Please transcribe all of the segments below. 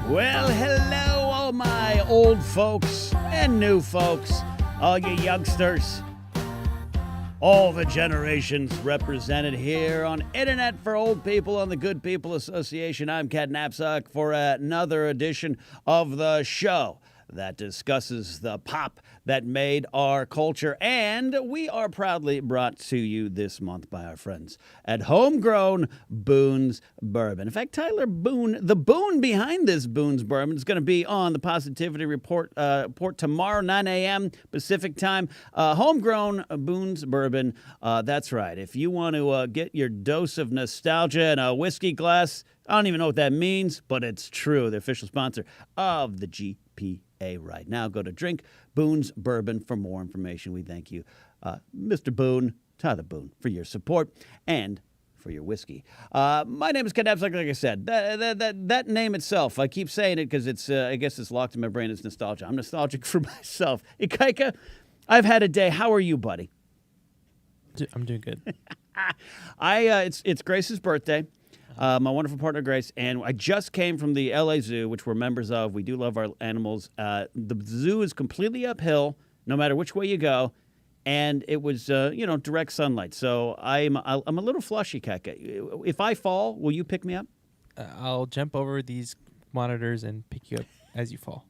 Well, hello, all my old folks and new folks, all you youngsters, all the generations represented here on Internet for Old People on the Good People Association. I'm Ken Napzok for another edition of the show that discusses the pop that made our culture. And we are proudly brought to you this month by our friends at Homegrown Boone's Bourbon. In fact, Tyler Boone, the Boone behind this Boone's Bourbon, is going to be on the Positivity Report tomorrow, 9 a.m. Pacific time. Homegrown Boone's Bourbon. That's right. If you want to get your dose of nostalgia in a whiskey glass, I don't even know what that means, but it's true. The official sponsor of the GPA right now. Go to Drink Boone's Bourbon for more information. We thank you, Mr. Boone, Tyler Boone, for your support and for your whiskey. My name is Ken Napzok, like I said. That name itself, I keep saying it because it's, I guess it's locked in my brain. It's nostalgia. I'm nostalgic for myself. Ikaika, I've had a day. How are you, buddy? I'm doing good. It's Grace's birthday. My wonderful partner, Grace, and I just came from the LA Zoo, which we're members of. We do love our animals. The zoo is completely uphill, no matter which way you go, and it was, direct sunlight. So I'm a little flushy, Kaka. If I fall, will you pick me up? I'll jump over these monitors and pick you up as you fall.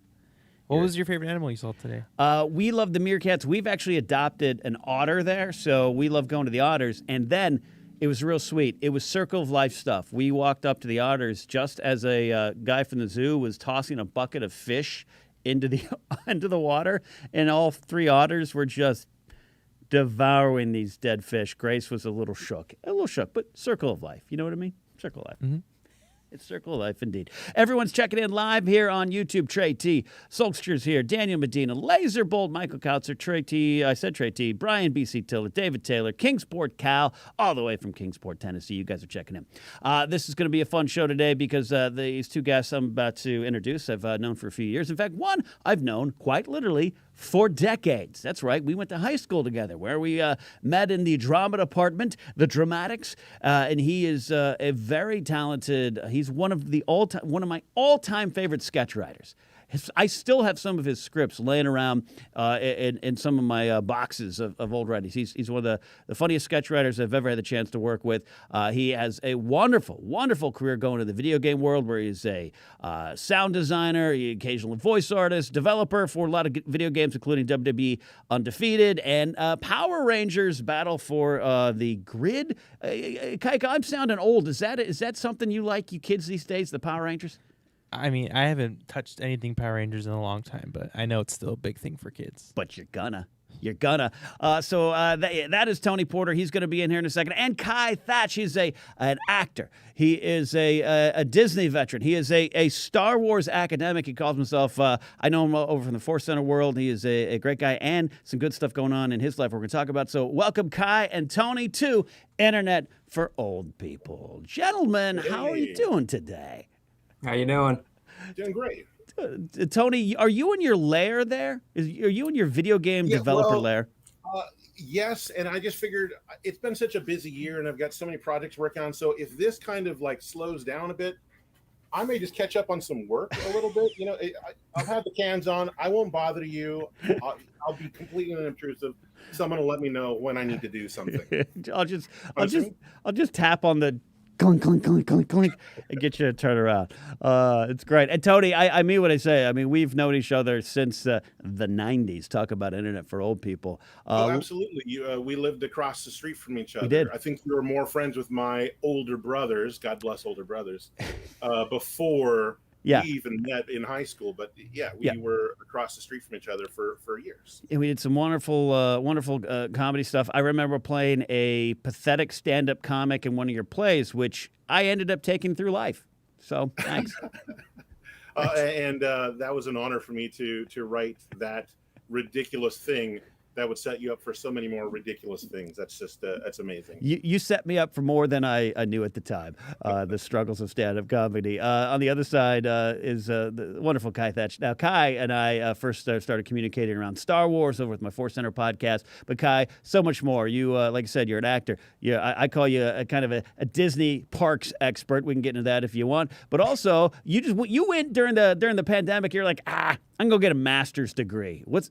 What was your favorite animal you saw today? We love the meerkats. We've actually adopted an otter there, so we love going to the otters. And then it was real sweet. It was Circle of Life stuff. We walked up to the otters just as a guy from the zoo was tossing a bucket of fish into the water, and all three otters were just devouring these dead fish. Grace was a little shook, but Circle of Life. You know what I mean? Circle of Life. Mm-hmm. It's Circle of Life, indeed. Everyone's checking in live here on YouTube. Trey T. Solkster's here. Daniel Medina. Laserbolt. Michael Kautzer. Trey T. I said Trey T. Brian B.C. Tiller. David Taylor. Kingsport Cal. All the way from Kingsport, Tennessee. You guys are checking in. This is going to be a fun show today because these two guests I'm about to introduce I've known for a few years. In fact, one I've known quite literally for decades. That's right. We went to high school together where we met in the drama department, the dramatics, and he is a very talented, he's one of my all-time favorite sketch writers. I still have some of his scripts laying around in some of my boxes of old writings. He's one of the funniest sketch writers I've ever had the chance to work with. He has a wonderful, wonderful career going in the video game world where he's a sound designer, occasional voice artist, developer for a lot of video games, including WWE Undefeated and Power Rangers Battle for the Grid. Kaika, I'm sounding old. Is that something you like, you kids these days, the Power Rangers? I mean, I haven't touched anything Power Rangers in a long time, but I know it's still a big thing for kids. But you're gonna. So that is Tony Porter. He's going to be in here in a second. And Kai Thatch, he's an actor. He is a Disney veteran. He is a Star Wars academic. He calls himself, I know him over from the Force Center world. He is a great guy and some good stuff going on in his life we're going to talk about. So welcome Kai and Tony to Internet for Old People. Gentlemen, How are you doing today? How you doing? Doing great. Tony, are you in your lair there? Are you in your video game developer lair? Yes, and I just figured it's been such a busy year and I've got so many projects to work on. So if this kind of like slows down a bit, I may just catch up on some work a little bit. You know, I'll have the cans on. I won't bother you. I'll be completely unobtrusive. Someone will let me know when I need to do something. I'll just tap on the clink, clink, clink, clink, clink, and get you to turn around. It's great. And Tony, I mean what I say. I mean, we've known each other since the 90s. Talk about Internet for Old People. Absolutely. We lived across the street from each other. We did. I think you were more friends with my older brothers, God bless older brothers, before we even met in high school. But we were across the street from each other for years. And we did some wonderful comedy stuff. I remember playing a pathetic stand-up comic in one of your plays, which I ended up taking through life. So thanks. And that was an honor for me to write that ridiculous thing that would set you up for so many more ridiculous things. That's just that's amazing. You set me up for more than I knew at the time. The struggles of stand-up comedy. On the other side is the wonderful Kai Thatch. Now, Kai and I first started communicating around Star Wars over with my Force Center podcast. But Kai, so much more. You, like I said, you're an actor. I call you a kind of a Disney parks expert. We can get into that if you want. But also, you went during the pandemic. You're like, I'm gonna go get a master's degree. What's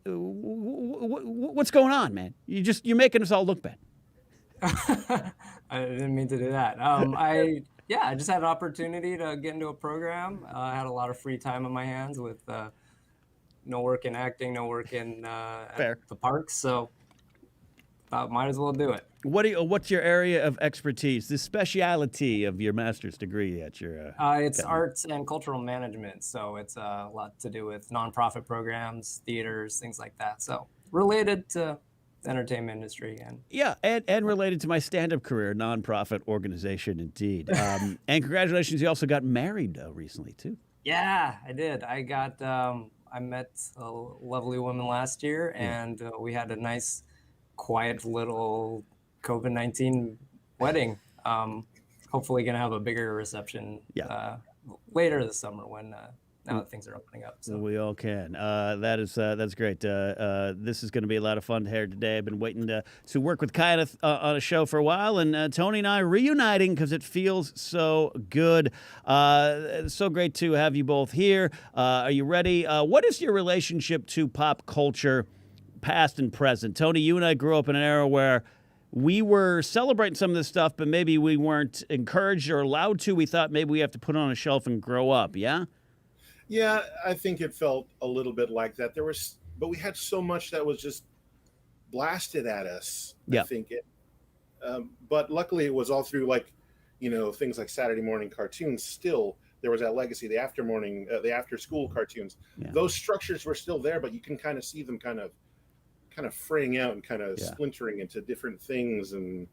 going on, man? You're making us all look bad. I didn't mean to do that. I just had an opportunity to get into a program. I had a lot of free time on my hands with no work in acting, no work in at the parks, so thought might as well do it. What's your area of expertise? The speciality of your master's degree at your? It's arts and cultural management, so it's a lot to do with nonprofit programs, theaters, things like that. So related to the entertainment industry and related to my stand-up career, nonprofit organization indeed. And congratulations, you also got married recently too. Yeah, I did. I met a lovely woman last year, and we had a nice, quiet little COVID-19 wedding. Hopefully going to have a bigger reception later this summer when now that things are opening up. So we all can. That's great. This is going to be a lot of fun here today. I've been waiting to work with Kai on a show for a while, and Tony and I are reuniting because it feels so good. It's so great to have you both here. Are you ready? What is your relationship to pop culture, past and present? Tony, you and I grew up in an era where we were celebrating some of this stuff, but maybe we weren't encouraged or allowed to. We thought maybe we have to put it on a shelf and grow up. Yeah? Yeah, I think it felt a little bit like that. But we had so much that was just blasted at us. I think it. But luckily, it was all through things like Saturday morning cartoons. Still, there was that legacy. The after school cartoons. Yeah. Those structures were still there, but you can kind of see them kind of fraying out and kind of splintering into different things. And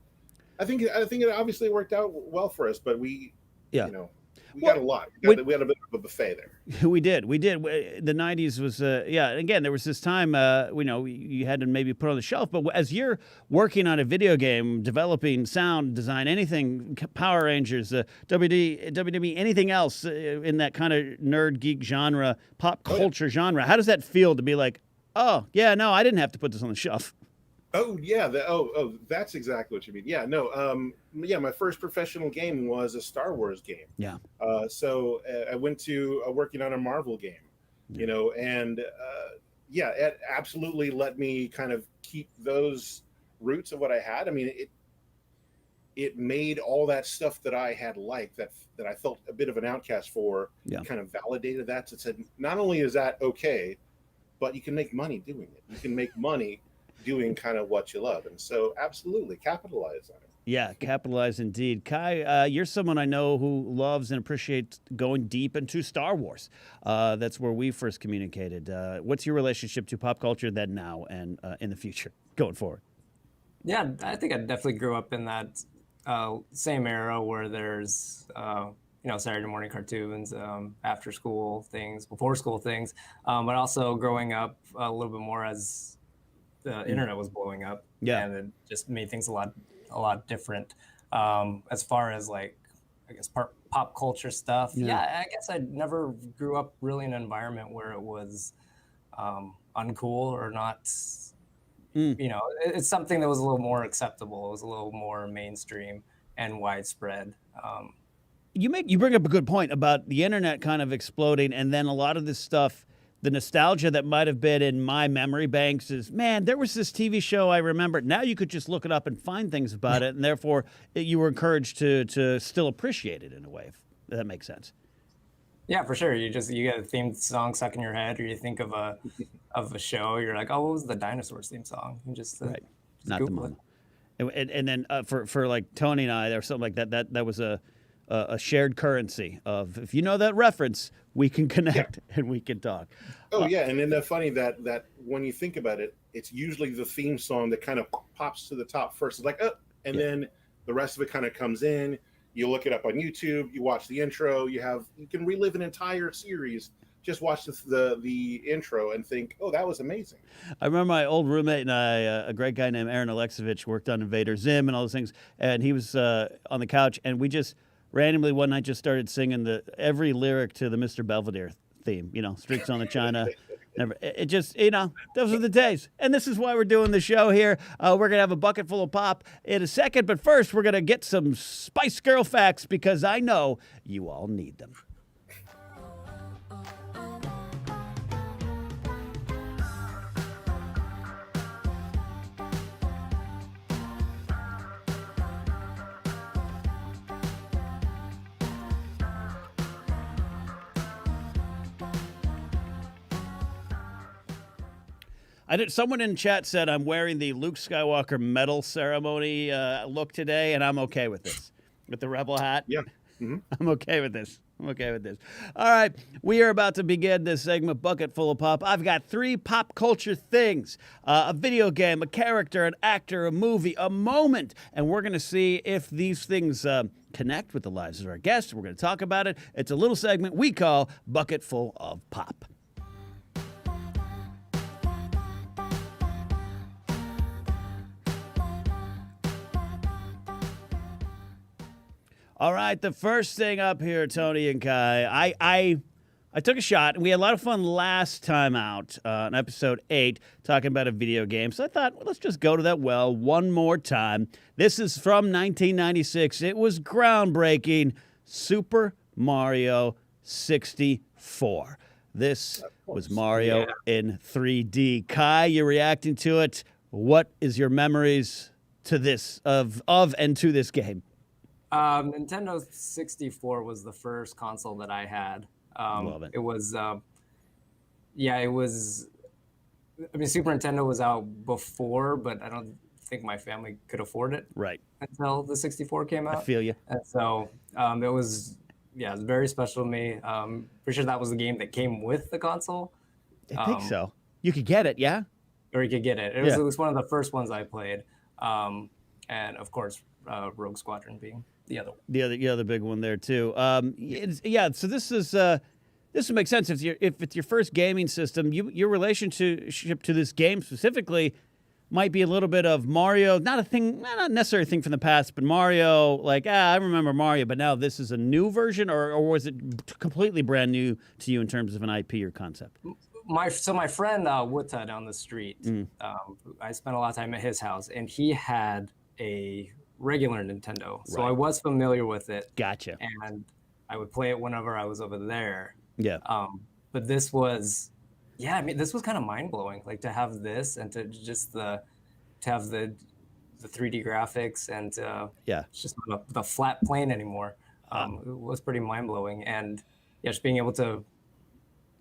I think it obviously worked out well for us. But we got a lot. We had a bit of a buffet there. We did. The 90s was, again, there was this time, you had to maybe put on the shelf. But as you're working on a video game, developing sound design, anything, Power Rangers, WWE, anything else in that kind of nerd geek genre, pop culture genre, how does that feel to be like, oh, yeah, no, I didn't have to put this on the shelf? Oh yeah, that's exactly what you mean. Yeah, no, my first professional game was a Star Wars game. Yeah. So I went to working on a Marvel game, and it absolutely let me kind of keep those roots of what I had. I mean, it made all that stuff that I had liked that I felt a bit of an outcast for, kind of validated that. It said not only is that okay, but you can make money doing it. You can make money doing kind of what you love, and so absolutely capitalize on it. Yeah, capitalize indeed. Kai, you're someone I know who loves and appreciates going deep into Star Wars. That's where we first communicated. What's your relationship to pop culture then, now, and in the future going forward? Yeah, I think I definitely grew up in that same era where there's Saturday morning cartoons, after school things, before school things, but also growing up a little bit more as the internet was blowing up, and it just made things a lot different. As far as I guess pop culture stuff, I guess I never grew up really in an environment where it was uncool or not. It's something that was a little more acceptable. It was a little more mainstream and widespread. You bring up a good point about the internet kind of exploding, and then a lot of this stuff. The nostalgia that might have been in my memory banks is, man, there was this TV show I remember. Now you could just look it up and find things about it, and therefore you were encouraged to still appreciate it in a way, if that makes sense. Yeah, for sure. You get a theme song stuck in your head, or you think of a show. You're like, oh, what was the Dinosaurs theme song? You just right, just not Google the moment. And then for like Tony and I, or something like that was a shared currency of, if you know that reference, we can connect and we can talk. Oh yeah, and then funny that when you think about it, it's usually the theme song that kind of pops to the top first. It's like, and then the rest of it kind of comes in. You look it up on YouTube, you watch the intro, you can relive an entire series just watch the intro and think, oh, that was amazing. I remember my old roommate and I, a great guy named Aaron Alexevich, worked on Invader Zim and all those things, and he was on the couch, and we just randomly one night just started singing every lyric to the Mr. Belvedere theme, Streaks on the China. Never, it just, those are the days. And this is why we're doing the show here. We're going to have a bucket full of pop in a second, but first we're going to get some Spice Girl facts because I know you all need them. Someone in chat said I'm wearing the Luke Skywalker medal ceremony look today, and I'm okay with this. With the rebel hat. Yeah. Mm-hmm. I'm okay with this. All right. We are about to begin this segment, Bucket Full of Pop. I've got 3 pop culture things. A video game, a character, an actor, a movie, a moment. And we're going to see if these things connect with the lives of our guests. We're going to talk about it. It's a little segment we call Bucket Full of Pop. All right, the first thing up here, Tony and Kai, I took a shot, and we had a lot of fun last time out on episode 8 talking about a video game. So I thought, well, let's just go to that well one more time. This is from 1996. It was groundbreaking. Super Mario 64. This was Mario in 3D. Kai, you're reacting to it. What is your memories to this of and to this game? Nintendo 64 was the first console that I had. Love it. It was, it was. I mean, Super Nintendo was out before, but I don't think my family could afford it. Right. Until the 64 came out. I feel you. And so it was very special to me. Pretty sure that was the game that came with the console. I think so. You could get it, yeah? Or you could get it. It was one of the first ones I played. And of course, Rogue Squadron being the other one. The other big one there too. So this would make sense if it's your first gaming system. Your relationship to this game specifically might be a little bit of Mario, not necessarily a thing from the past, but Mario. Like I remember Mario, but now this is a new version, or was it completely brand new to you in terms of an IP or concept? My friend Wuta down the street, I spent a lot of time at his house, and he had a regular Nintendo, so I was familiar with it. Gotcha. And I would play it whenever I was over there. Yeah. But this was, this was kind of mind blowing. Like to have this and to just to have the 3D graphics and it's just not the flat plane anymore. It was pretty mind blowing, and just being able to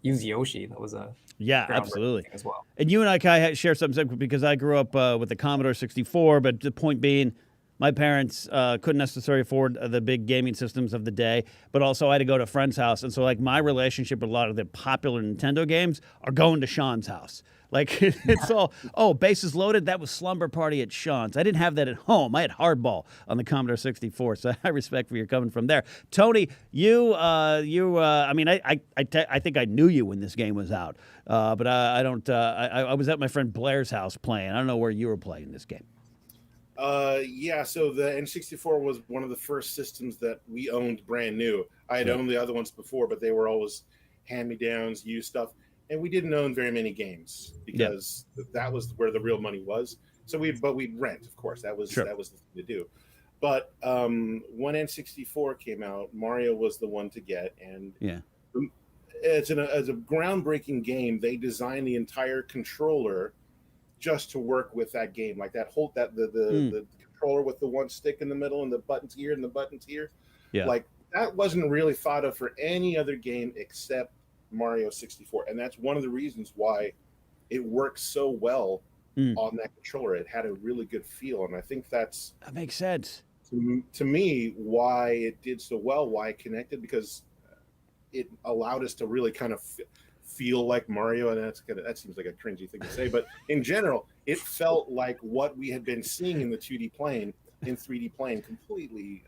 use Yoshi, that was a absolutely thing as well. And you and I, Kai, share something because I grew up with the Commodore 64, but the point being, my parents couldn't necessarily afford the big gaming systems of the day, but also I had to go to a friend's house. And so, like, my relationship with a lot of the popular Nintendo games are going to Sean's house. Like, it's all, bases loaded. That was Slumber Party at Sean's. I didn't have that at home. I had Hardball on the Commodore 64, so I respect where you're coming from there. Tony, I think I knew you when this game was out, but I don't. I was at my friend Blair's house playing. I don't know where you were playing this game. So the N64 was one of the first systems that we owned brand new. I had owned the other ones before, but they were always hand-me-downs, used stuff. And we didn't own very many games because that was where the real money was. So we'd rent, of course. That was the thing to do. But when N64 came out, Mario was the one to get. And as a groundbreaking game, they designed the entire controller just to work with that game, like the controller with the one stick in the middle and the buttons here and the buttons here. Yeah, like that wasn't really thought of for any other game except Mario 64, and that's one of the reasons why it works so well on that controller. It had a really good feel, and I think that makes sense to me why it did so well, why it connected, because it allowed us to really kind of feel like Mario, and that seems like a cringy thing to say, but in general, it felt like what we had been seeing in the 2D plane in 3D plane, completely,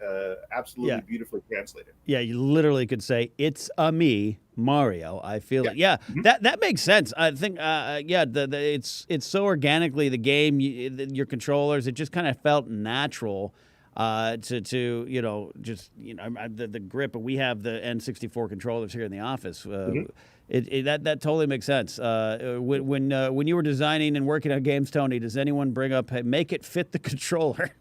absolutely Yeah. beautifully translated. Yeah, you literally could say it's a me, Mario. I feel it. Yeah, Mhm. that makes sense. I think. Yeah, it's so organically the game, your controllers. It just kind of felt natural. To just the grip. But we have the N64 controllers here in the office. Mhm. That totally makes sense. When you were designing and working on games, Tony, does anyone bring up, hey, make it fit the controller?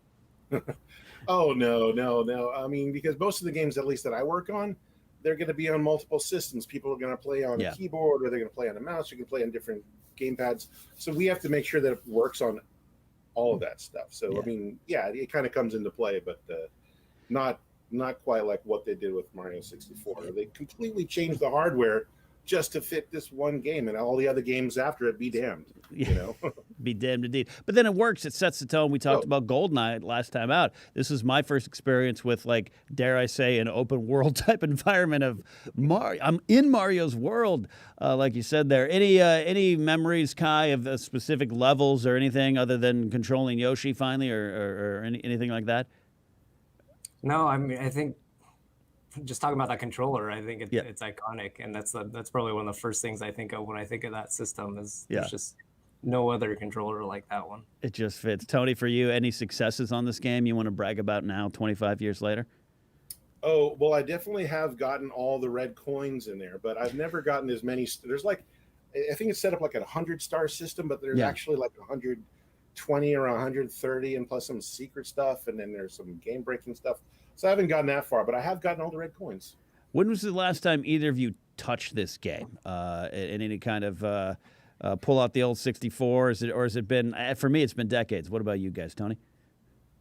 Oh no. I mean, because most of the games, at least that I work on, they're going to be on multiple systems. People are going to play on Yeah. a keyboard, or they're going to play on a mouse. You can play on different game pads. So we have to make sure that it works on all of that stuff. So Yeah. I mean, yeah, it kind of comes into play, but not quite like what they did with Mario 64. They completely changed the hardware just to fit this one game, and all the other games after it, be damned. You know. Be damned indeed. But then it works. It sets the tone. We talked about GoldenEye last time out. This is my first experience with, like, dare I say, an open world type environment of Mario. I'm in Mario's world, like you said there. Any memories, Kai, of specific levels or anything other than controlling Yoshi finally, or anything like that? No, I mean, I think just talking about that controller, I think Yeah. it's iconic, and that's probably one of the first things I think of when I think of that system. Is Yeah. there's just no other controller like that one. It just fits. Tony, for you, any successes on this game you want to brag about now, 25 years later? Oh, well, I definitely have gotten all the red coins in there, but I've never gotten as many. There's like, I think it's set up like a 100-star system, but there's Yeah. actually like 120 or 130, and plus some secret stuff, and then there's some game breaking stuff. So I haven't gotten that far, but I have gotten all the red coins. When was the last time either of you touched this game in any kind of pull out the old 64? Or has it been, for me, it's been decades. What about you guys, Tony?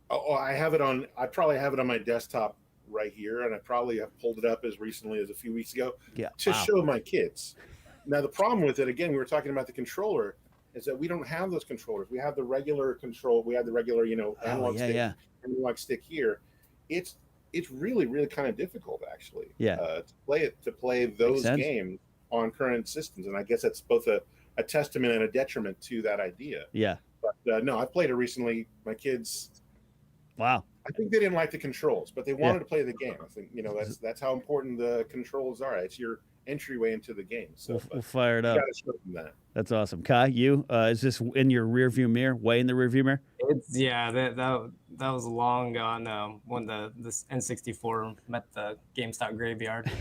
Oh, I have it on. I probably have it on my desktop right here, and I probably have pulled it up as recently as a few weeks ago Yeah. to Wow. show my kids. Now the problem with it, again, we were talking about the controller, is that we don't have those controllers. We have the regular control. We have the regular, analog stick, analog stick here. It's really, really kind of difficult, actually. Yeah. To play those sense. games on current systems, and I guess that's both a testament and a detriment to that idea. Yeah. But no, I played it recently. My kids, Wow. I think they didn't like the controls, but they wanted to play the game. I think that's how important the controls are. It's your entryway into the game. So We'll fire it you up. got to show them that. That's awesome. Kai, you, is this in your rearview mirror, way in the rearview mirror? That was long gone when this N64 met the GameStop graveyard.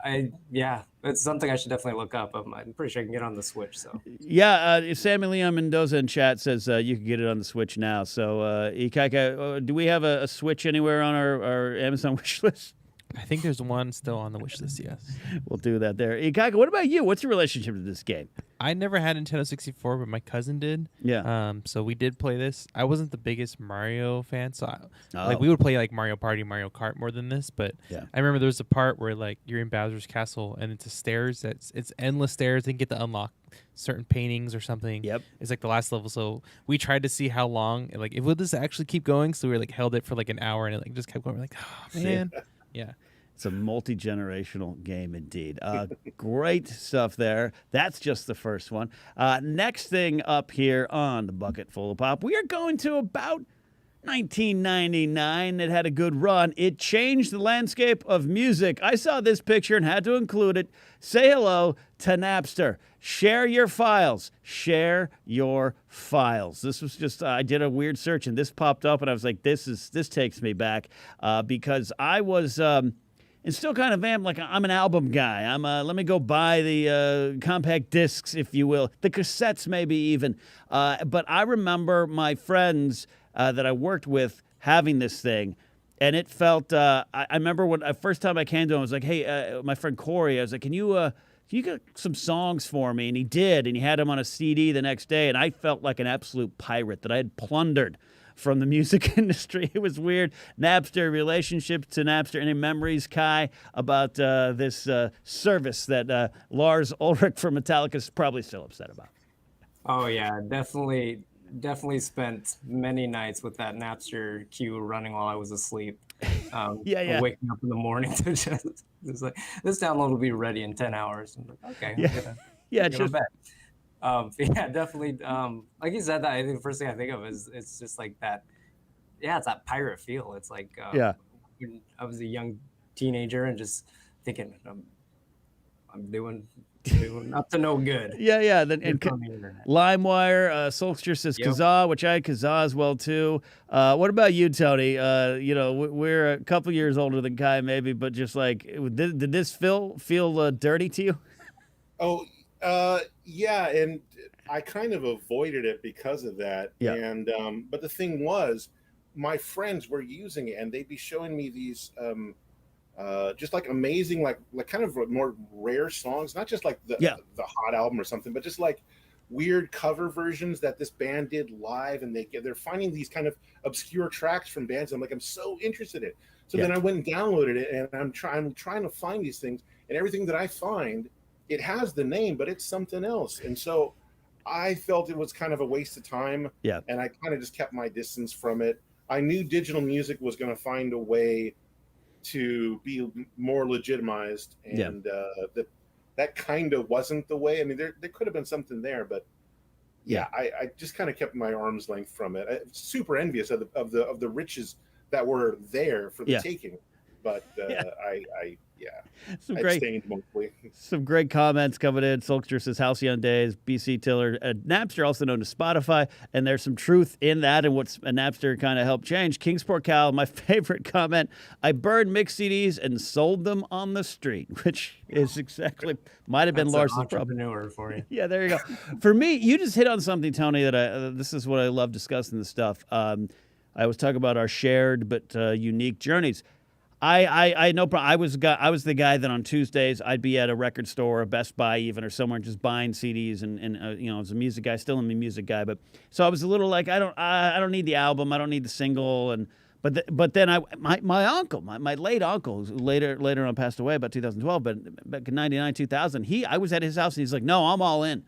It's something I should definitely look up. I'm pretty sure I can get on the Switch. So Yeah, Sammy Leon Mendoza in chat says you can get it on the Switch now. So, Ikaika, do we have a Switch anywhere on our Amazon wish list? I think there's one still on the wish list, yes. We'll do that there. Ikaika, what about you? What's your relationship to this game? I never had Nintendo 64, but my cousin did. Yeah. So we did play this. I wasn't the biggest Mario fan, so Oh. we would play like Mario Party, Mario Kart more than this. But Yeah. I remember there was a part where like you're in Bowser's castle and it's a stairs. It's endless stairs. And you get to unlock certain paintings or something. Yep. It's like the last level. So we tried to see how long, like, if would this actually keep going? So we like held it for like an hour and it like just kept going. We're like, oh man, yeah. It's a multi-generational game indeed. Great stuff there. That's just the first one. Next thing up here on the Bucketful of Pop, we are going to about 1999. It had a good run. It changed the landscape of music. I saw this picture and had to include it. Say hello to Napster. Share your files. Share your files. This was just, I did a weird search and this popped up and I was like, this takes me back because I was... and still kind of am, like, I'm an album guy. Let me go buy the compact discs, if you will, the cassettes maybe even. But I remember my friends that I worked with having this thing, and it felt, I remember when first time I came to him, I was like, hey, my friend Corey, I was like, can you get some songs for me? And he did, and he had them on a CD the next day, and I felt like an absolute pirate that I had plundered from the music industry. It was weird. Napster, relationship to Napster. Any memories, Kai, about this service that Lars Ulrich from Metallica is probably still upset about? Oh yeah, definitely spent many nights with that Napster queue running while I was asleep. Waking up in the morning to just like, this download will be ready in 10 hours. I'm like, okay. Just Definitely. Like you said, that I think the first thing I think of is it's just like that yeah, it's that pirate feel. It's like Yeah. when I was a young teenager and just thinking I'm doing up to no good. Yeah. Then Just and on the internet. LimeWire, Solskjaer says Yep. Kazaa, which I had Kazaa as well too. What about you, Tony? We're a couple years older than Kai, maybe, but just like, did this feel dirty to you? Oh, yeah, and I kind of avoided it because of that. Yeah. And but the thing was, my friends were using it, and they'd be showing me these just like amazing, like kind of more rare songs, not just like the hot album or something, but just like weird cover versions that this band did live, and they're finding these kind of obscure tracks from bands. I'm so interested in it. So then I went and downloaded it, and I'm trying to find these things, and everything that I find, it has the name, but it's something else. And so I felt it was kind of a waste of time. Yeah. And I kind of just kept my distance from it. I knew digital music was going to find a way to be more legitimized, and that kind of wasn't the way. I mean, there could have been something there, but I just kind of kept my arm's length from it. I'm super envious of the riches that were there for the taking, but Some great comments coming in. Solskjaer says Halcyon Days, BC Tiller, Napster, also known as Spotify, and there's some truth in that and what's Napster kind of helped change. Kingsport Cal, my favorite comment, I burned mixed CDs and sold them on the street, which is exactly, might have been Lars's problem. Entrepreneur for you. Yeah, there you go. For me, you just hit on something, Tony, that this is what I love discussing this stuff. I was talking about our shared but unique journeys. I know. I was the guy that on Tuesdays I'd be at a record store, a Best Buy even, or somewhere just buying CDs, and as a music guy, still am a music guy, but so I was a little like I don't need the album, I don't need the single, but then my uncle, my late uncle, who later on passed away about 2012, but back in 99, 2000, I was at his house and he's like, no, I'm all in,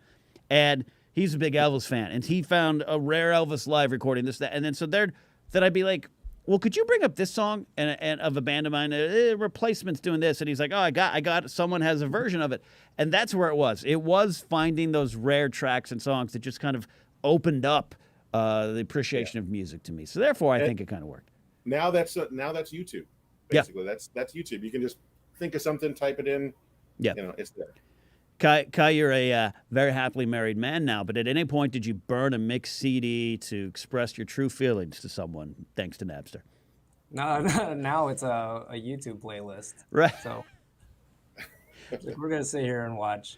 and he's a big Elvis fan, and he found a rare Elvis live recording, this, that, and then so then I'd be like, well, could you bring up this song and of a band of mine? Replacement's doing this, and he's like, oh, I got. Someone has a version of it, and that's where it was. It was finding those rare tracks and songs that just kind of opened up the appreciation of music to me. So therefore, I think it kind of worked. Now that's YouTube. Basically, that's YouTube. You can just think of something, type it in. Yeah, it's there. Kai, you're a very happily married man now, but at any point did you burn a mixed CD to express your true feelings to someone thanks to Napster? No, now it's a YouTube playlist. Right. So we're going to sit here and watch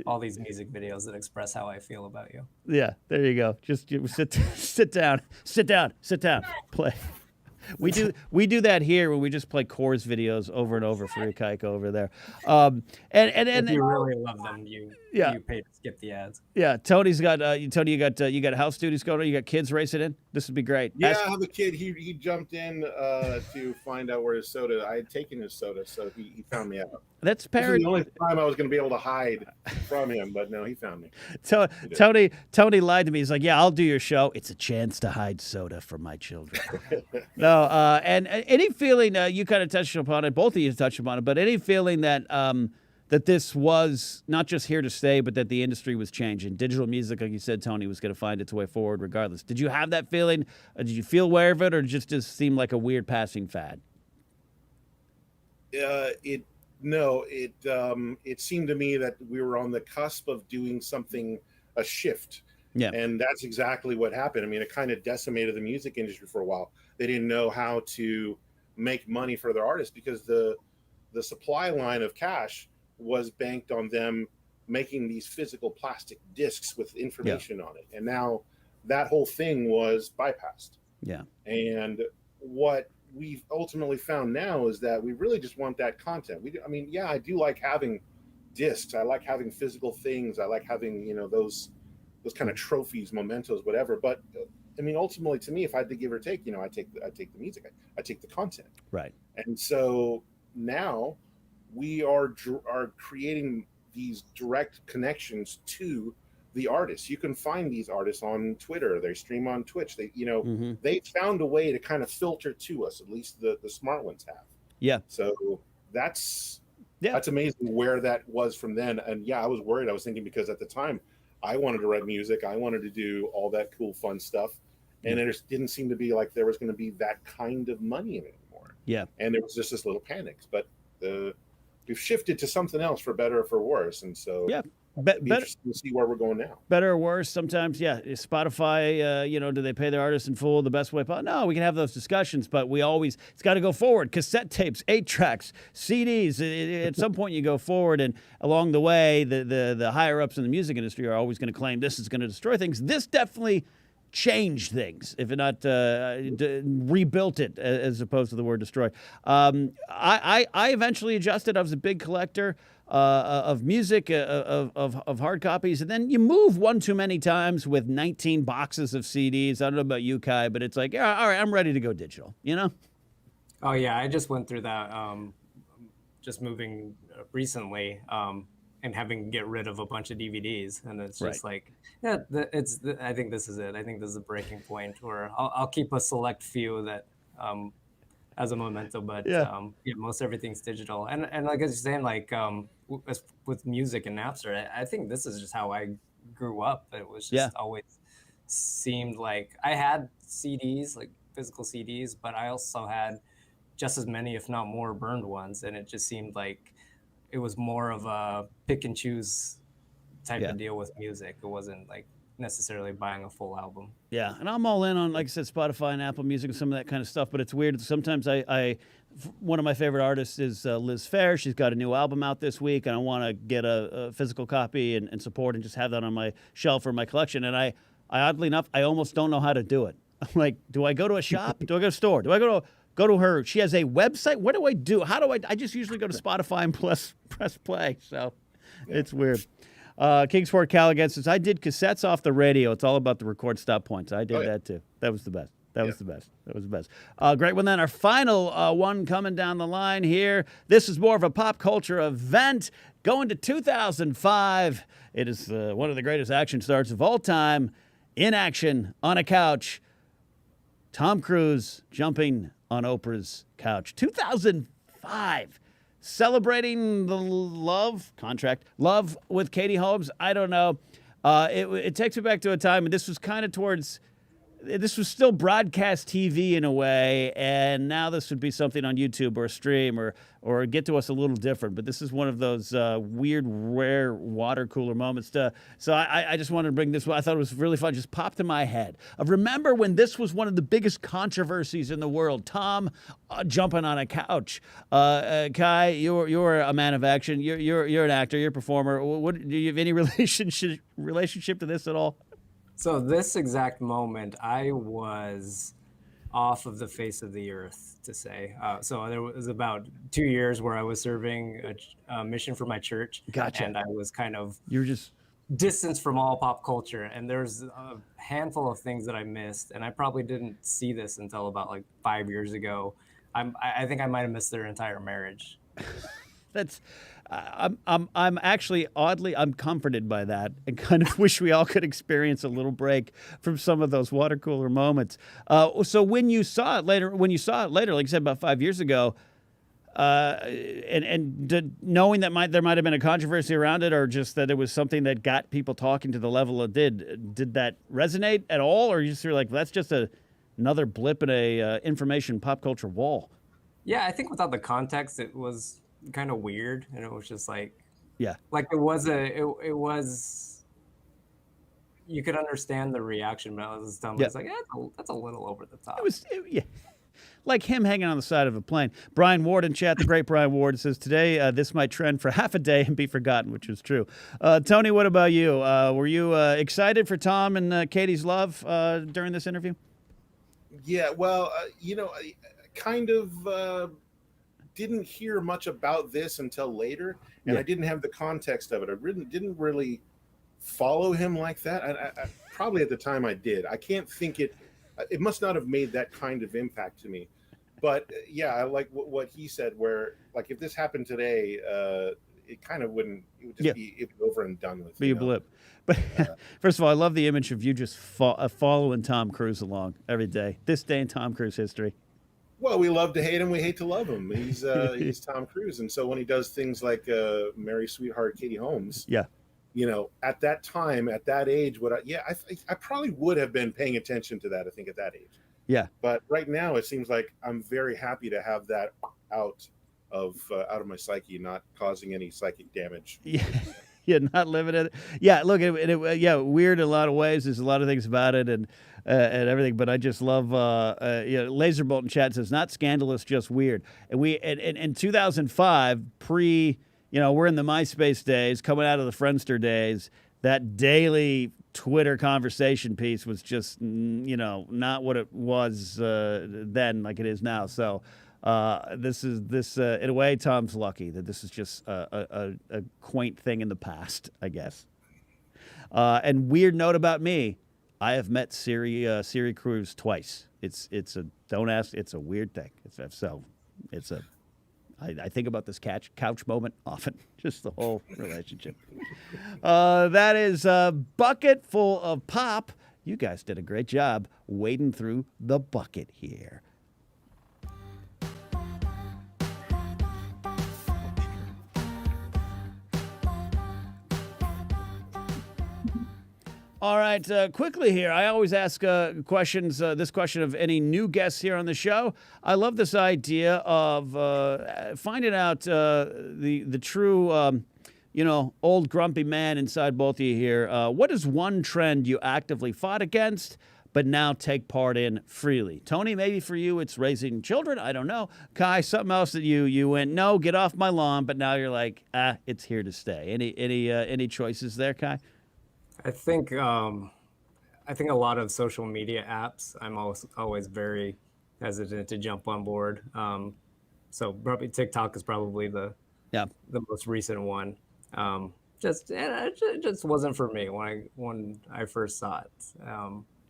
all these music videos that express how I feel about you. Yeah, there you go. Just sit down, play. We do that here when we just play chorus videos over and over for Kaiko over there. And if you really love them, you pay to skip the ads. Yeah, Tony's got Tony, you got house duties going on. You got kids racing in. This would be great. Yeah, I have a kid. He jumped in to find out where his soda. I had taken his soda, so he found me out. That's This is the only time I was going to be able to hide from him, but no, he found me. Tony lied to me. He's like, "Yeah, I'll do your show. It's a chance to hide soda from my children." No, and any feeling you kind of touched upon it. Both of you touched upon it, but any feeling that that this was not just here to stay, but that the industry was changing. Digital music, like you said, Tony, was going to find its way forward regardless. Did you have that feeling? Did you feel aware of it, or just seem like a weird passing fad? It seemed to me that we were on the cusp of doing something, a shift. Yeah. And that's exactly what happened. I mean, it kind of decimated the music industry for a while. They didn't know how to make money for their artists because the supply line of cash was banked on them making these physical plastic discs with information on it. And now that whole thing was bypassed. Yeah. And what we've ultimately found now is that we really just want that content. I do like having discs. I like having physical things. I like having, those kind of trophies, mementos, whatever. But ultimately to me, if I had to give or take, I take the music, I take the content. Right. And so now we are creating these direct connections to the artists. You can find these artists on Twitter. They stream on Twitch. They, they found a way to kind of filter to us. At least the smart ones have. Yeah. So that's amazing where that was from then. And I was worried. I was thinking because at the time I wanted to write music. I wanted to do all that cool, fun stuff. and it just didn't seem to be like there was going to be that kind of money in it anymore. Yeah. And there was just this little panic, but we've shifted to something else for better or for worse, and so Yeah. it'd be interesting to see where we're going now. Better or worse, sometimes, yeah. Spotify, do they pay their artists in full the best way possible? No, we can have those discussions, but it's got to go forward. Cassette tapes, 8 tracks, CDs. At some point, you go forward, and along the way, the higher ups in the music industry are always going to claim this is going to destroy things. This definitely changed things, if it not rebuilt it, as opposed to the word destroy. I eventually adjusted. I was a big collector of music, of hard copies, and then you move one too many times with 19 boxes of CDs. I don't know about you, Kai, but it's like, yeah, all right, I'm ready to go digital, Oh yeah, I just went through that, just moving recently, and having to get rid of a bunch of DVDs, and it's just like, yeah, I think this is it. I think this is a breaking point where I'll keep a select few that, as a memento, but most everything's digital. And like I was saying, like with music and Napster, I think this is just how I grew up. It was just always seemed like I had CDs, like physical CDs, but I also had just as many, if not more, burned ones, and it just seemed like it was more of a pick and choose type of deal with music. It wasn't like necessarily buying a full album. Yeah, and I'm all in on, like I said, Spotify and Apple Music and some of that kind of stuff, but it's weird. Sometimes one of my favorite artists is Liz Phair. She's got a new album out this week, and I want to get a physical copy and support and just have that on my shelf or my collection. And I oddly enough, I almost don't know how to do it. I'm like, do I go to a shop? Do I go to a store? Do I go to her? She has a website. What do I do? How do I just usually go to Spotify and press play. So it's weird. Kingsport Callaghan says, I did cassettes off the radio. It's all about the record stop points. I did that too. That was the best. That was the best. Great one then. Our final one coming down the line here. This is more of a pop culture event. Going to 2005. It is one of the greatest action stars of all time. In action, on a couch. Tom Cruise jumping on Oprah's couch. 2005. Celebrating the love with Katie Holmes. I don't know. It takes me back to a time, and this was kind of this was still broadcast TV in a way, and now this would be something on YouTube or a stream or get to us a little different. But this is one of those weird, rare water cooler moments. So I just wanted to bring this. I thought it was really fun. Just popped in my head. Remember when this was one of the biggest controversies in the world? Tom jumping on a couch. Kai, you're a man of action. You're an actor. You're a performer. Do you have any relationship to this at all? So this exact moment, I was off of the face of the earth, to say. So there was about 2 years where I was serving a mission for my church. Gotcha. And I was kind of You're just distanced from all pop culture. And there's a handful of things that I missed. And I probably didn't see this until about like 5 years ago. I think I might have missed their entire marriage. I'm actually I'm comforted by that and kind of wish we all could experience a little break from some of those water cooler moments. So when you saw it later, like you said, about 5 years ago, knowing that there might have been a controversy around it, or just that it was something that got people talking to the level it did that resonate at all, or you just feel like that's just another blip in a information pop culture wall? Yeah, I think without the context, it was kind of weird, and it was just like, yeah, like it was you could understand the reaction, but I was dumb. It's like, that's a little over the top. Like him hanging on the side of a plane. Brian Ward in chat, the great Brian Ward, says, today this might trend for half a day and be forgotten, which is true. Tony, what about you? Were you excited for Tom and Katie's love during this interview? Yeah, well, I kind of didn't hear much about this until later, and I didn't have the context of it. I didn't really follow him like that. I probably at the time I did. I can't think it must not have made that kind of impact to me. But yeah, I like what he said, where like if this happened today, it kind of wouldn't. It would just be over and done with. Be a blip. But first of all, I love the image of you just following Tom Cruise along every day. This day in Tom Cruise history. Well, we love to hate him. We hate to love him. He's Tom Cruise, and so when he does things like "Mary Sweetheart Katie Holmes," at that time, at that age, I probably would have been paying attention to that. I think at that age. Yeah. But right now, it seems like I'm very happy to have that out of my psyche, not causing any psychic damage. Yeah. Yeah, not living it. Yeah, look, weird in a lot of ways. There's a lot of things about it and everything, but I just love. Laserbolt in chat says not scandalous, just weird. And in 2005, we're in the MySpace days, coming out of the Friendster days. That daily Twitter conversation piece was just, not what it was then, like it is now. So. This in a way, Tom's lucky that this is just a quaint thing in the past, I guess. And weird note about me, I have met Siri Cruz twice. It's a weird thing. I think about this couch moment often, just the whole relationship. That is a Bucketful of Pop. You guys did a great job wading through the bucket here. All right, quickly here. I always ask questions. This question of any new guests here on the show. I love this idea of finding out the true, old grumpy man inside both of you here. What is one trend you actively fought against, but now take part in freely? Tony, maybe for you it's raising children. I don't know. Kai, something else that you went, no, get off my lawn, but now you're like, it's here to stay. Any choices there, Kai? I think a lot of social media apps, I'm always very hesitant to jump on board. So probably TikTok is probably the most recent one. It just wasn't for me when I first saw it.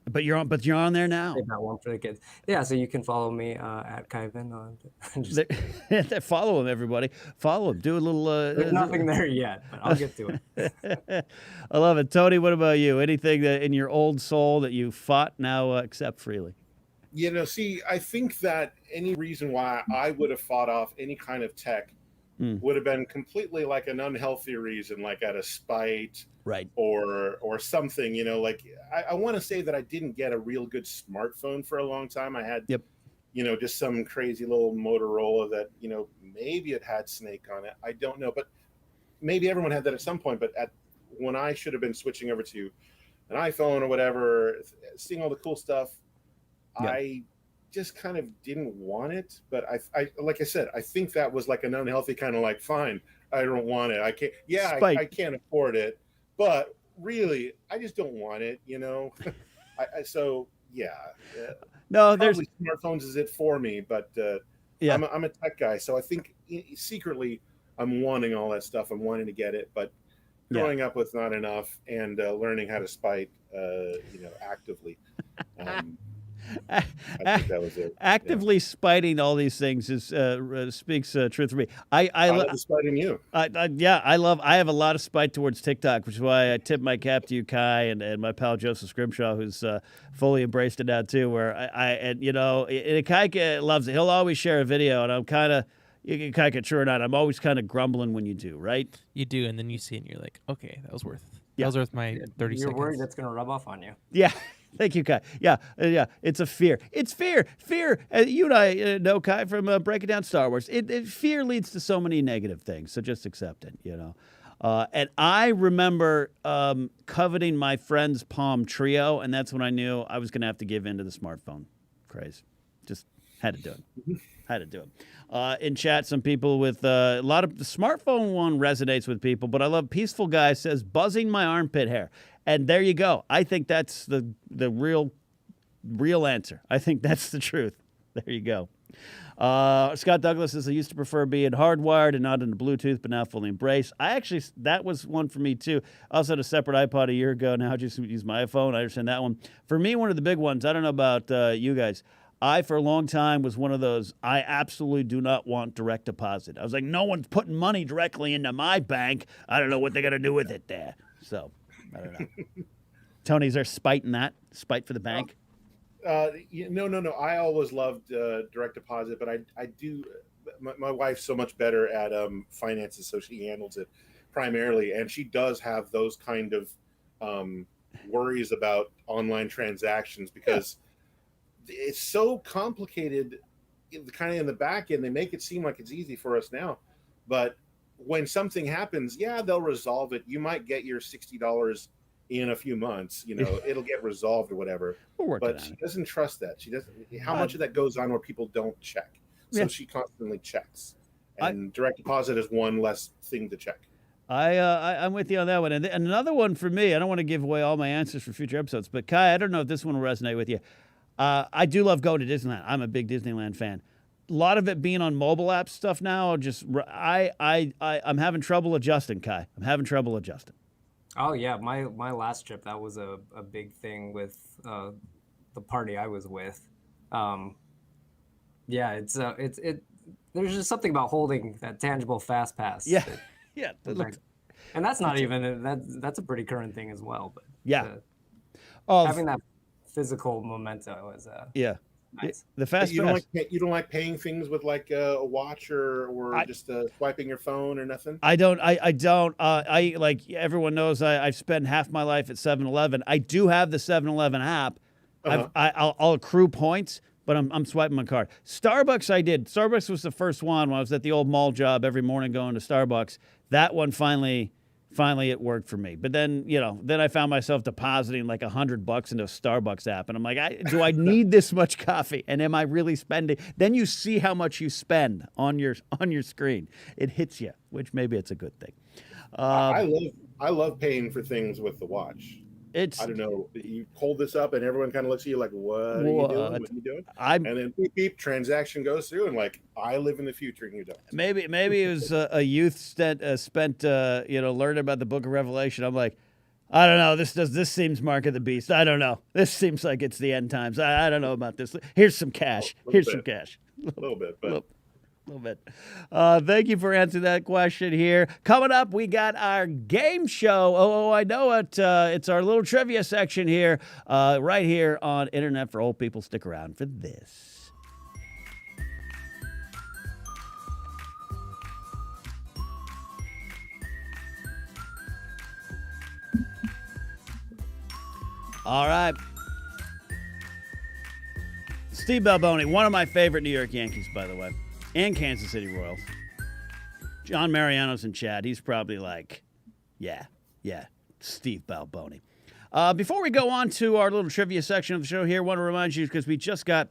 But you're on there now. That one for the kids. Yeah, so you can follow me at Kyvan on. Follow him, everybody. Follow him. Do a little. There's nothing there yet, but I'll get to it. I love it, Tony. What about you? Anything that in your old soul that you fought now accept freely? I think that any reason why I would have fought off any kind of tech would have been completely like an unhealthy reason, like out of spite, right? Or something, I want to say that I didn't get a real good smartphone for a long time. I had, just some crazy little Motorola that, maybe it had Snake on it. I don't know, but maybe everyone had that at some point. But when I should have been switching over to an iPhone or whatever, seeing all the cool stuff, I just kind of didn't want it. But I like I said, I think that was like an unhealthy kind of like, fine, I don't want it. I can't. Yeah, I can't afford it. But really, I just don't want it, No, there's smartphones is it for me, but I'm a tech guy, so I think secretly I'm wanting all that stuff. I'm wanting to get it, but growing up with not enough and learning how to spite, actively. I think that was it. Actively spiting all these things speaks truth for me. I love spiting you. I have a lot of spite towards TikTok, which is why I tip my cap to you, Kai, and my pal Joseph Scrimshaw, who's fully embraced it now too. Where Kai loves it. He'll always share a video, and I'm kind of. Kai, true or not, I'm always kind of grumbling when you do, right? You do, and then you see it, and you're like, okay, that was worth my 30 seconds. You're worried that's going to rub off on you. Yeah. Thank you, Kai. Yeah. It's a fear. It's fear. Fear. You and I know, Kai, from breaking down Star Wars. Fear leads to so many negative things. So just accept it, And I remember coveting my friend's Palm Trio, and that's when I knew I was going to have to give in to the smartphone craze. Just had to do it. Had to do it. In chat, some people with a lot of the smartphone one resonates with people, but I love Peaceful Guy says buzzing my armpit hair. And there you go. I think that's the real answer. I think that's the truth. There you go. Scott Douglas says, I used to prefer being hardwired and not into Bluetooth, but now fully embrace. That was one for me too. I also had a separate iPod a year ago. Now I just use my iPhone. I understand that one. For me, one of the big ones, I don't know about you guys. I, for a long time, was one of those, I absolutely do not want direct deposit. I was like, no one's putting money directly into my bank. I don't know what they're going to do with it there. So, I don't know. Tony, is there spite in that? Spite for the bank? No. I always loved direct deposit, but I do. My wife's so much better at finances, so she handles it. primarily, and she does have those kind of worries about online transactions because it's so complicated. Kind of in the back end, they make it seem like it's easy for us now, but when something happens, they'll resolve it. You might get your $60 in a few months. It'll get resolved or whatever. But she doesn't trust that. She doesn't. How much of that goes on where people don't check? So she constantly checks, and direct deposit is one less thing to check. I'm with you on that one. And another one for me, I don't want to give away all my answers for future episodes, but Kai, I don't know if this one will resonate with you. I do love going to Disneyland. I'm a big Disneyland fan. A lot of it being on mobile app stuff now, I'm having trouble adjusting, Kai. I'm having trouble adjusting. Oh yeah, my last trip, that was a big thing with the party I was with. It's there's just something about holding that tangible fast pass. Yeah. And that's not even that's a pretty current thing as well. But having that physical memento is nice. The fast you don't like paying things with like a watch or just swiping your phone or nothing? I don't. I like everyone knows I've spent half my life at 7-Eleven. I do have the 7-Eleven app. I'll accrue points, but I'm swiping my card. Starbucks I did. Starbucks was the first one when I was at the old mall job every morning going to Starbucks. That one finally it worked for me. But then, then I found myself depositing like $100 into a Starbucks app. And I'm like, do I need this much coffee? And am I really spending? Then you see how much you spend on your screen. It hits you, which maybe it's a good thing. I love paying for things with the watch. I don't know. You hold this up and everyone kind of looks at you like, what are you doing? What are you doing? And then beep, beep, transaction goes through and like, I live in the future and you don't. Maybe it was a youth spent learning about the book of Revelation. I'm like, I don't know. This seems Mark of the Beast. I don't know. This seems like it's the end times. I don't know about this. Here's some cash. A little bit, but... A little bit. Thank you for answering that question here. Coming up, we got our game show. Oh, I know it. It's our little trivia section here, right here on Internet for Old People. Stick around for this. All right. Steve Balboni, one of my favorite New York Yankees, by the way. And Kansas City Royals. John Mariano's in chat. He's probably like, yeah, Steve Balboni. Before we go on to our little trivia section of the show here, I want to remind you, because we just got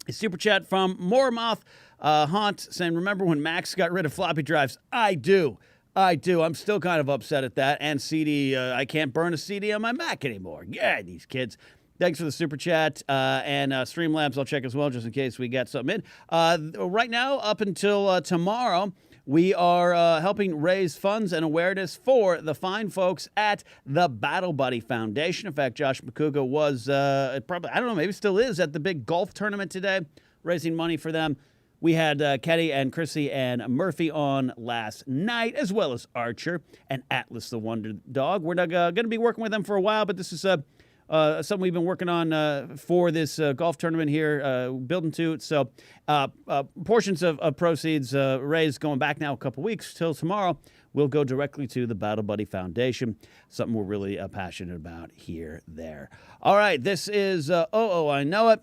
a super chat from Moormouth Haunt saying, remember when Max got rid of floppy drives? I do. I'm still kind of upset at that. And CD, I can't burn a CD on my Mac anymore. Yeah, these kids. Thanks for the super chat. And Streamlabs, I'll check as well, just in case we got something in. Right now, up until tomorrow, we are helping raise funds and awareness for the fine folks at the Battle Buddy Foundation. In fact, Josh McCouga was probably, I don't know, maybe still is at the big golf tournament today, raising money for them. We had Kenny and Chrissy and Murphy on last night, as well as Archer and Atlas the Wonder Dog. We're not going to be working with them for a while, but this is something we've been working on for this golf tournament here, building to it. So portions of proceeds raised going back now a couple weeks till tomorrow will go directly to the Battle Buddy Foundation, something we're really passionate about here, there. All right, this is I Know It.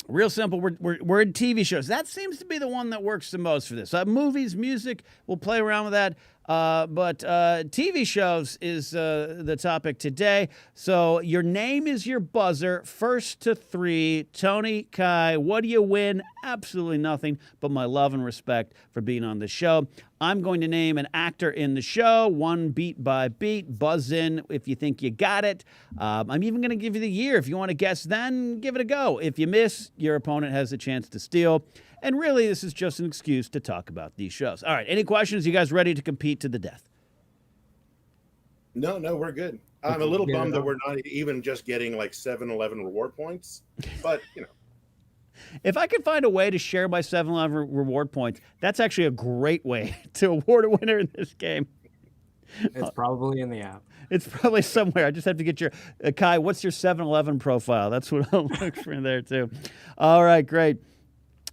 Real simple. We're in TV shows. That seems to be the one that works the most for this. Movies, music, we'll play around with that. But TV shows is the topic today. So your name is your buzzer. First to three. Tony, Kai, what do you win? Absolutely nothing but my love and respect for being on the show. I'm going to name an actor in the show, one beat by beat. Buzz in if you think you got it. I'm even going to give you the year. If you want to guess then, give it a go. If you miss, your opponent has a chance to steal. And really, this is just an excuse to talk about these shows. All right, any questions? You guys ready to compete to the death? No, we're good. I'm a little bummed that we're not even just getting like 7-Eleven reward points, but If I could find a way to share my 7-Eleven reward points, that's actually a great way to award a winner in this game. It's probably in the app. It's probably somewhere. I just have to get your... Kai, what's your 7-Eleven profile? That's what I'll look for there, too. All right, great.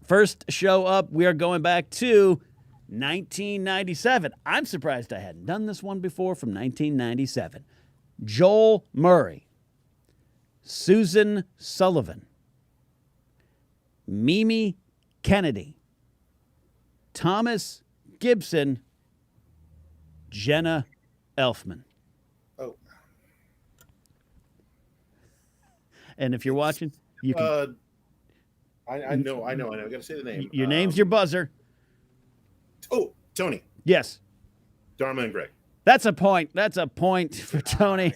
First show up, we are going back to 1997. I'm surprised I hadn't done this one before from 1997. Joel Murray, Susan Sullivan, Mimi Kennedy, Thomas Gibson, Jenna Elfman. Oh. And if you're watching, you can. I know. I got to say the name. Your name's your buzzer. Oh, Tony. Yes. Dharma and Greg. That's a point. That's a point for Tony.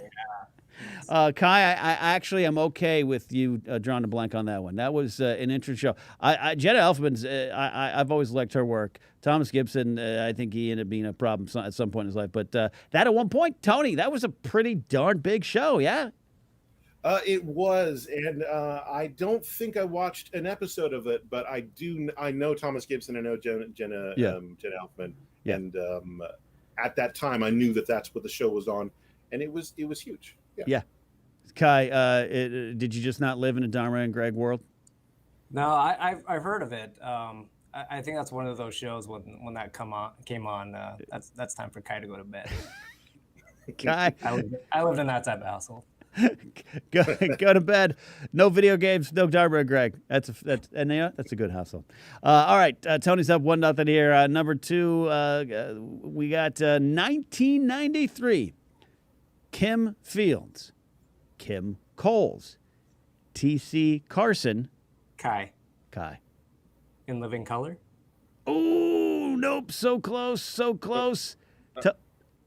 Kai, I actually am okay with you drawing a blank on that one. That was an interesting show. Jenna Elfman's, I've always liked her work. Thomas Gibson, I think he ended up being a problem at some point in his life. But that at one point, Tony, that was a pretty darn big show, yeah? It was, and I don't think I watched an episode of it, but I know Thomas Gibson. I know Jenna Elfman, Yeah. and at that time, I knew that's what the show was on, and it was huge. Yeah. Kai, did you just not live in a Dharma and Greg world? No, I've heard of it. I think that's one of those shows when that came on. That's time for Kai to go to bed. Kai, I lived in that type of household. go to bed. No video games. No Dharma and Greg. That's a good household. All right, Tony's up 1-0 here. Number 2, we got 1993. Kim Fields, Kim Coles, T.C. Carson, Kai. In Living Color? Oh, nope. So close.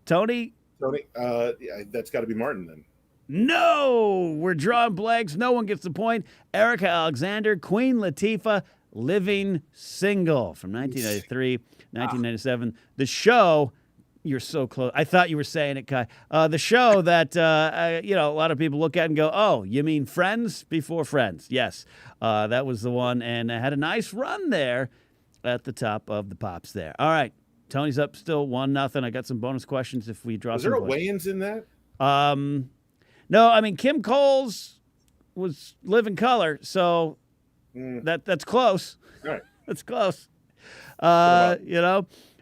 Tony? Yeah, that's got to be Martin then. No, we're drawing blanks. No one gets the point. Erica Alexander, Queen Latifah, Living Single from 1993, 1997. The show, you're so close. I thought you were saying it, Kai. The show that, a lot of people look at and go, oh, you mean Friends before Friends? Yes, that was the one. And I had a nice run there at the top of the pops there. All right, Tony's up still 1-0. I got some bonus questions if we draw Was some there a points. weigh-ins in that? No, I mean, Kim Coles was Living Color, so that's close. All right. That's close. And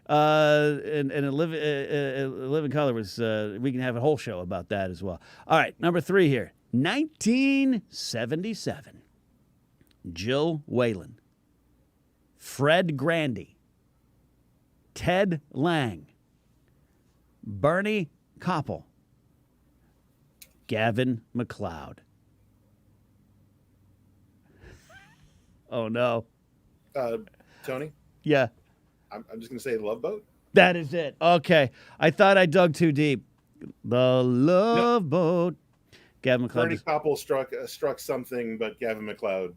a Living Color was, we can have a whole show about that as well. All right, number 3 here. 1977. Jill Whalen, Fred Grandy, Ted Lang, Bernie Koppel, Gavin MacLeod. Oh, no. Tony, Yeah. I'm just going to say Love Boat. That is it. Okay. I thought I dug too deep. The Love Boat. Gavin MacLeod. Bernie Koppel struck something, but Gavin MacLeod,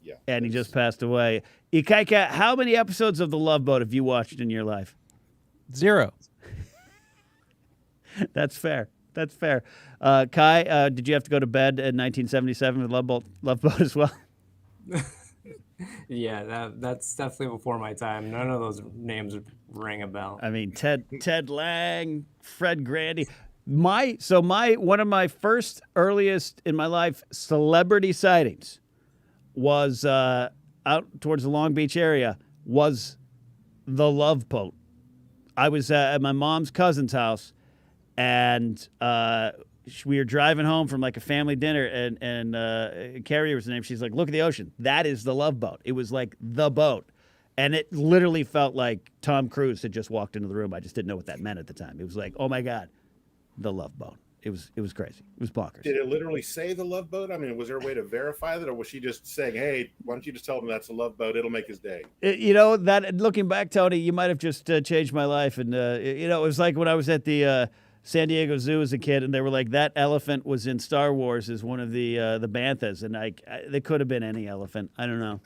yeah. And he just passed away. Ikaika, how many episodes of The Love Boat have you watched in your life? 0. That's fair. Kai, did you have to go to bed in 1977 with Love Boat as well? Yeah, that's definitely before my time. None of those names ring a bell. I mean, Ted Lang, Fred Grandy. One of my first earliest in my life celebrity sightings was out towards the Long Beach area was the Love Boat. I was at my mom's cousin's house, and we were driving home from like a family dinner, and Carrie was the name. She's like, "Look at the ocean. That is the Love Boat." It was like the boat, and it literally felt like Tom Cruise had just walked into the room. I just didn't know what that meant at the time. It was like, oh my God, the Love Boat. It was crazy. It was bonkers. Did it literally say the Love Boat? I mean, was there a way to verify that, or was she just saying, "Hey, why don't you just tell him that's a Love Boat? It'll make his day." That looking back, Tony, you might have just changed my life. And it was like when I was at the San Diego Zoo as a kid, and they were like, that elephant was in Star Wars as one of the banthas, and they could have been any elephant. I don't know.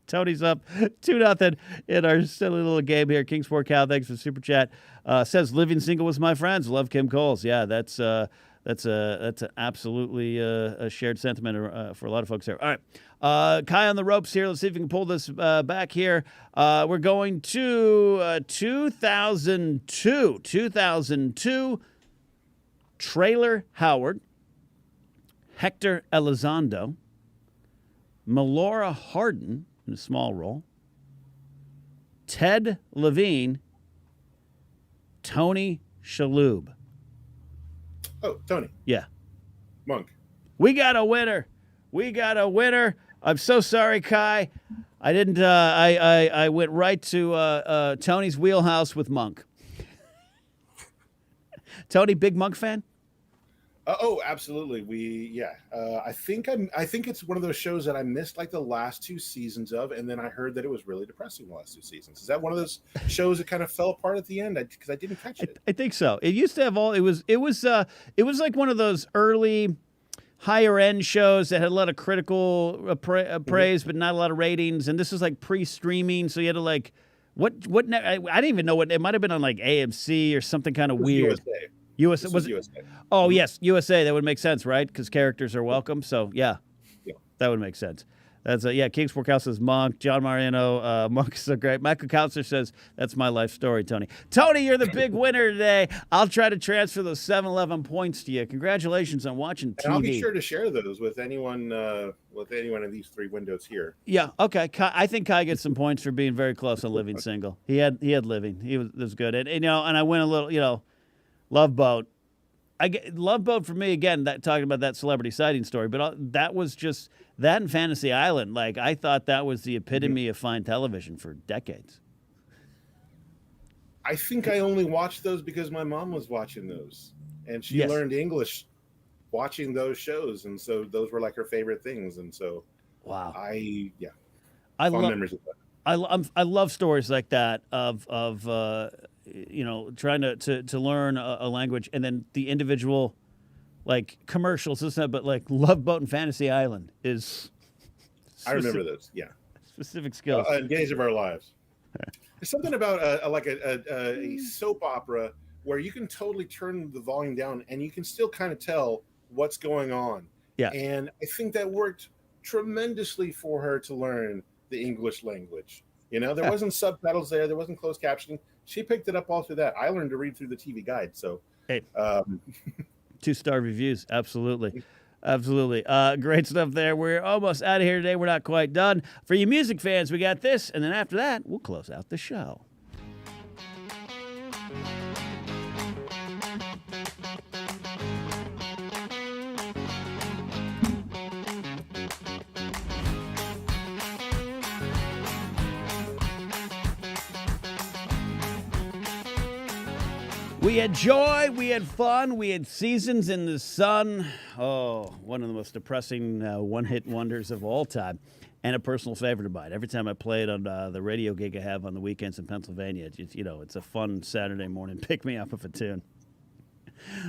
Tony's up 2-0 in our silly little game here. Kingsport Cal, thanks for the super chat. Says Living Single with my friends. Love Kim Coles. Yeah, that's absolutely a shared sentiment for a lot of folks there. All right, Kai on the ropes here. Let's see if we can pull this back here. We're going to 2002. 2002. Trailer Howard, Hector Elizondo, Melora Hardin in a small role, Ted Levine, Tony Shalhoub. Oh, Tony. Yeah. Monk. We got a winner. We got a winner. I'm so sorry, Kai. I didn't. I went right to Tony's wheelhouse with Monk. Tony, big Monk fan? Oh, absolutely. I think it's one of those shows that I missed like the last 2 seasons of, and then I heard that it was really depressing the last 2 seasons. Is that one of those shows that kind of fell apart at the end? Because I didn't catch it. I think so. It used to have all. It was like one of those early higher end shows that had a lot of critical praise, but not a lot of ratings. And this was like pre-streaming, so you had to like what I didn't even know what it might have been on like AMC or something kind of weird. USA. Was USA. Oh yes, USA. That would make sense, right? Because characters are welcome. So yeah, that would make sense. That's Kingsport House says Monk. John Mariano, Monk is so great. Michael Counselor says that's my life story. Tony, you're the big winner today. I'll try to transfer those 7-Eleven points to you. Congratulations on watching TV. And I'll be sure to share those with anyone in these 3 windows here. Yeah. Okay. I think Kai gets some points for being very close on Living Single. He had Living. He was good. And I went a little. Love Boat. Love Boat for me again. That talking about that celebrity sighting story, but that was just that and Fantasy Island. Like I thought that was the epitome of fine television for decades. I think I only watched those because my mom was watching those, and she learned English watching those shows, and so those were like her favorite things. And so, wow, I love memories of that. I love stories like that of trying to learn a language, and then the individual like commercials, but like Love Boat and Fantasy Island is. I remember those. Yeah, specific skills. Days of Our Lives. There's something about a soap opera where you can totally turn the volume down and you can still kind of tell what's going on. Yeah, and I think that worked tremendously for her to learn the English language. There wasn't subtitles there. There wasn't closed captioning. She picked it up all through that. I learned to read through the TV guide. So, hey, 2-star reviews. Absolutely. Absolutely. Great stuff there. We're almost out of here today. We're not quite done. For you music fans, we got this. And then after that, we'll close out the show. We had joy, we had fun, we had Seasons in the Sun. Oh, one of the most depressing one-hit wonders of all time, and a personal favorite of mine. Every time I play it on the radio gig I have on the weekends in Pennsylvania, it's a fun Saturday morning pick-me-up of a tune.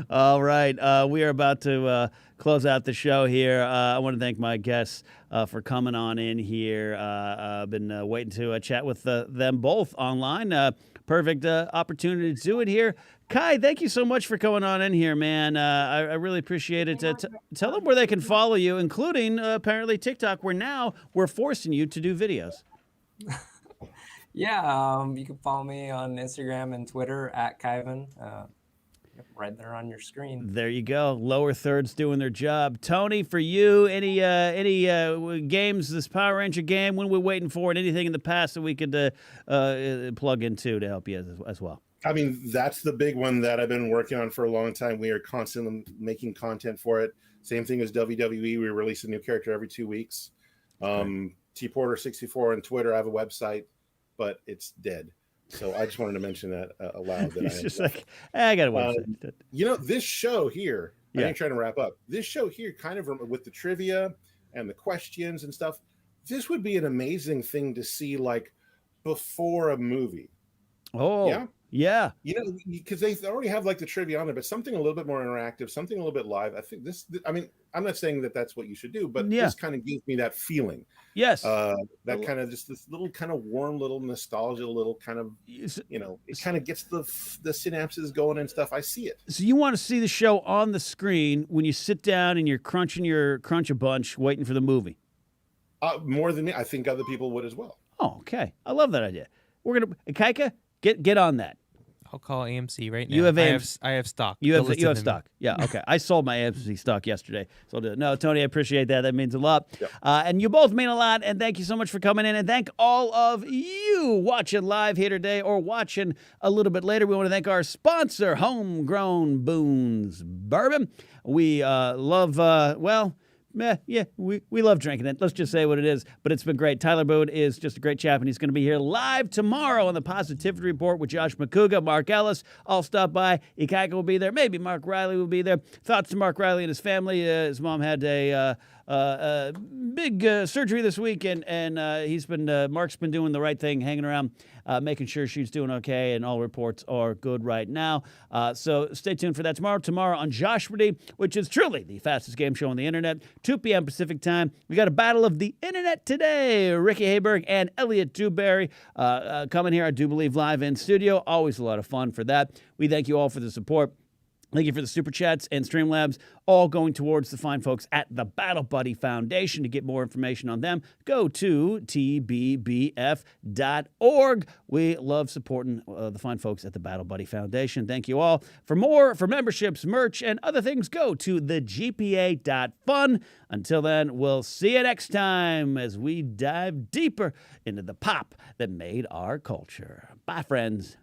All right, we are about to close out the show here. I want to thank my guests for coming on in here. I've been waiting to chat with them both online. Perfect opportunity to do it here. Kai, thank you so much for coming on in here, man. I really appreciate it. Tell them where they can follow you, including apparently TikTok, where now we're forcing you to do videos. Yeah, you can follow me on Instagram and Twitter at Kyvan. Right there on your screen. There you go. Lower thirds doing their job. Tony, for you, any games, this Power Ranger game, when we're waiting for it, anything in the past that we could plug into to help you as well? I mean, that's the big one that I've been working on for a long time. We are constantly making content for it. Same thing as WWE. We release a new character every 2 weeks. Tporter64 on Twitter. I have a website, but it's dead. So I just wanted to mention that aloud. He's just like, I got a website. This show here, I ain't trying to wrap up. This show here, kind of with the trivia and the questions and stuff, this would be an amazing thing to see like before a movie. Oh, yeah. Because they already have like the trivia on there, but something a little bit more interactive, something a little bit live. I think I'm not saying that that's what you should do, but this kind of gives me that feeling. Yes. That kind of just this little kind of warm little nostalgia, little kind of, it kind of gets the synapses going and stuff. I see it. So you want to see the show on the screen when you sit down and you're crunching your crunch a bunch waiting for the movie? More than me. I think other people would as well. Oh, okay. I love that idea. We're going to, Kaika, get on that. I'll call AMC right now. You have I have stock. You They'll have listen to me. stock. Yeah, okay. I sold my AMC stock yesterday. So I'll do it. No, Tony, I appreciate that. That means a lot. Yep. And you both mean a lot. And thank you so much for coming in. And thank all of you watching live here today or watching a little bit later. We want to thank our sponsor, Homegrown Boone's Bourbon. We love, we love drinking it. Let's just say what it is. But it's been great. Tyler Boone is just a great chap, and he's going to be here live tomorrow on the Positivity Report with Josh McCouga, Mark Ellis. I'll stop by. Ikaika will be there. Maybe Mark Riley will be there. Thoughts to Mark Riley and his family. His mom had a big surgery this week, and Mark's been doing the right thing, hanging around, making sure she's doing okay, and all reports are good right now. So stay tuned for that tomorrow on Josh Brady, which is truly the fastest game show on the internet, 2 p.m. Pacific time. We got a battle of the internet today. Ricky Hayberg and Elliot Dewberry coming here, I do believe, live in studio. Always a lot of fun for that. We thank you all for the support. Thank you for the Super Chats and Streamlabs, all going towards the fine folks at the Battle Buddy Foundation. To get more information on them, go to tbbf.org. We love supporting the fine folks at the Battle Buddy Foundation. Thank you all. For memberships, merch, and other things, go to thegpa.fun. Until then, we'll see you next time as we dive deeper into the pop that made our culture. Bye, friends.